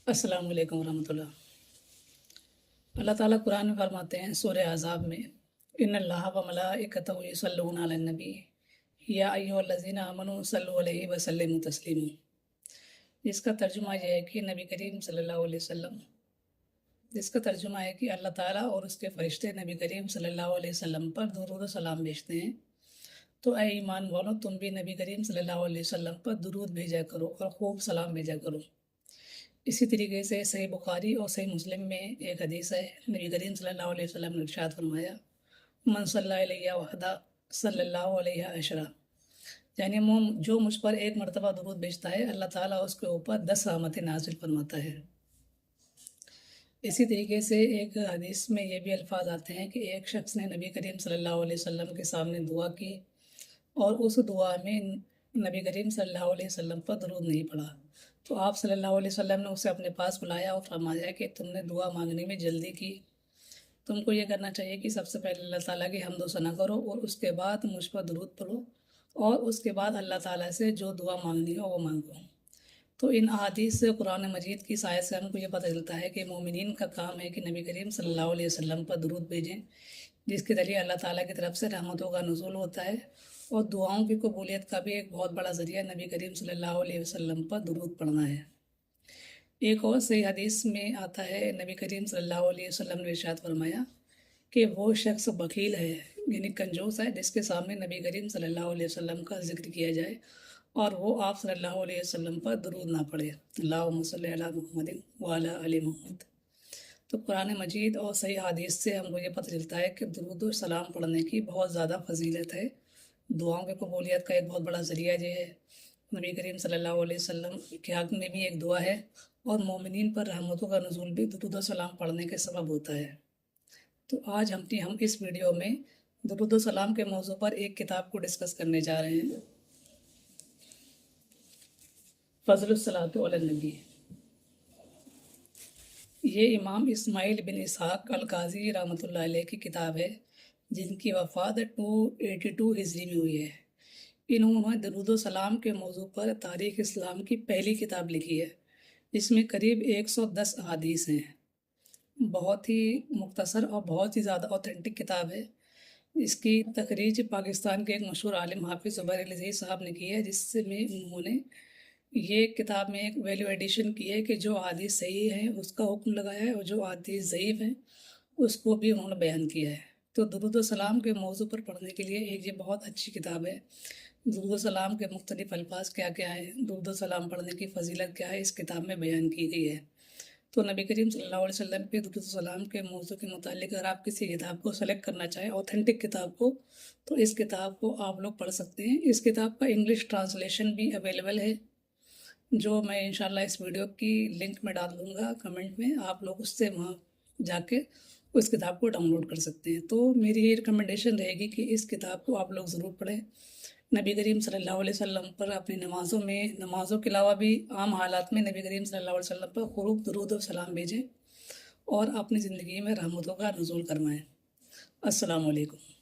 अस्सलाम वालेकुम रहमतुल्लाह। अल्लाह ताला कुरान में फरमाते हैं सूरह अहज़ाब में, इन्नल्लाह व मलाइकतहु युसल्लूना अलन नबी या अय्युहल्लज़ीना आमनू सल्लु अलैहि व सल्लिमू तस्लीमा। जिसका तर्जुमा यह है कि नबी करीम सल्लल्लाहु अलैहि वसल्लम जिसका तर्जुमा है कि अल्लाह ताला और उसके फरिश्ते नबी करीम सल्लल्लाहु अलैहि वसल्लम पर दुरूद व सलाम भेजते हैं। तो ऐ ईमान वालों, तुम भी नबी करीम सल्लल्लाहु अलैहि वसल्लम पर दुरूद भेजा करो और खूब सलाम भेजा करो। इसी तरीके से सही बुखारी और सही मुस्लिम में एक हदीस है, नबी करीम सल्लल्लाहु अलैहि वसल्लम ने इरशाद फरमाया, मन सल्ला अलैया वहदा सल्लल्लाहु अलैहि अशरा, यानी जो मुझ पर एक मरतबा दुरूद भेजता है, अल्लाह ताला उसके ऊपर 10 रहमतें नाजिल फरमाता है। इसी तरीके से एक हदीस में ये भी अल्फाज आते हैं कि एक शख्स ने नबी करीम सल्लल्लाहु अलैहि वसल्लम के सामने दुआ की और उस दुआ में नबी करीम सल्लल्लाहु अलैहि वसल्लम पर दुरूद नहीं पड़ा। तो आप सल्लल्लाहु अलैहि वसल्लम ने उसे अपने पास बुलाया और फरमाया कि तुमने दुआ मांगने में जल्दी की। तुमको ये करना चाहिए कि सबसे पहले अल्लाह ताला की हम्द व सना करो और उसके बाद मुझ पर दुरूद पढ़ो और उसके बाद अल्लाह ताला से जो दुआ मांगनी हो वो मांगो। तो इन अहादीस से कुरान मजीद की आयत से हमको ये पता चलता है कि मोमिनीन का काम है कि नबी करीम सल्लल्लाहु अलैहि वसल्लम पर दुरूद भेजें, जिसके ज़रिए अल्लाह ताला की तरफ से रहमतों का नुज़ूल होता है और दुआओं की कबूलियत का भी एक बहुत बड़ा ज़रिया नबी करीम सल्लल्लाहु अलैहि वसल्लम पर दुरूद पढ़ना है। एक और सही हदीस में आता है, नबी करीम सल्लल्लाहु अलैहि वसल्लम ने इरशाद फरमाया कि वो शख्स बखील है, यानी कंजूस है, जिसके सामने नबी करीम सल्लल्लाहु अलैहि वसल्लम का जिक्र किया जाए और वो आप सल्लल्लाहु अलैहि वसल्लम पर दुरूद ना पढ़े, अल्लाहुम्मा सल्लि अला मुहम्मदिन व अला आलि मुहम्मद। तो कुरान मजीद और सही हदीस से हमको ये पता चलता है कि दुरूद और सलाम पढ़ने की बहुत ज़्यादा फजीलत है। दुआओं की कबूलियत का एक बहुत बड़ा ज़रिया ये है। नबी करीम सल्लल्लाहु अलैहि वसल्लम के हक़ में भी एक दुआ है और मोमिनीन पर रहमतों का नुज़ूल भी दुरूद और सलाम पढ़ने के सबब होता है। तो आज हम इस वीडियो में दुरूद और सलाम के मौजू पर एक किताब को डिस्कस करने जा रहे हैं, फ़ज़लुस सलातो अलन नबी। ये इमाम इस्माइल बिन इसहाक़ अल काज़ी रहमतुल्लाह अलैह की किताब है, जिनकी वफ़ात 282 हिजरी में हुई है। इन्होंने दुरूद व सलाम के मौजू पर तारीख़ इस्लाम की पहली किताब लिखी है, जिसमें करीब 110 अहादीस हैं। बहुत ही मुख्तसर और बहुत ही ज़्यादा ऑथेंटिक किताब है। इसकी तखरीज पाकिस्तान के एक मशहूर आलिम हाफिज़ ज़ुबैर अली ज़ई साहब ने की है, जिसमें उन्होंने ये किताब में एक वैल्यू एडिशन की है कि जो अहादीस सही हैं उसका हुक्म लगाया है और जो अहादीस ज़ईफ़ हैं उसको भी उन्होंने बयान किया है। तो दुरूद व सलाम के मौजू पर पढ़ने के लिए एक ये बहुत अच्छी किताब है। दुरूद व सलाम के मुख्तलिफ़ अल्फाज क्या क्या हैं, दुरूद व सलाम पढ़ने की फ़जीलत क्या है, इस किताब में बयान की गई है। तो नबी करीम सल्लल्लाहु अलैहि वसल्लम पे दुरूद व सलाम के मौजू के मुतालिक अगर आप किसी किताब को सेलेक्ट करना चाहें, ऑथेंटिक किताब को, तो इस किताब को आप लोग पढ़ सकते हैं। इस किताब का इंग्लिश ट्रांसलेशन भी अवेलेबल है, जो मैं इंशाल्लाह इस वीडियो की लिंक में डाल दूँगा कमेंट में। आप लोग उससे वहाँ जाके उस किताब को डाउनलोड कर सकते हैं। तो मेरी ये रिकमेंडेशन रहेगी कि इस किताब को आप लोग ज़रूर पढ़ें। नबी करीम सल्लल्लाहु अलैहि वसल्लम पर अपनी नमाज़ों के अलावा भी आम हालात में नबी करीम सल्लल्लाहु अलैहि वसल्लम पर खूब दुरूद और सलाम भेजें और अपनी ज़िंदगी में रहमतों का नुज़ूल करवाएँ। अस्सलामु अलैकुम।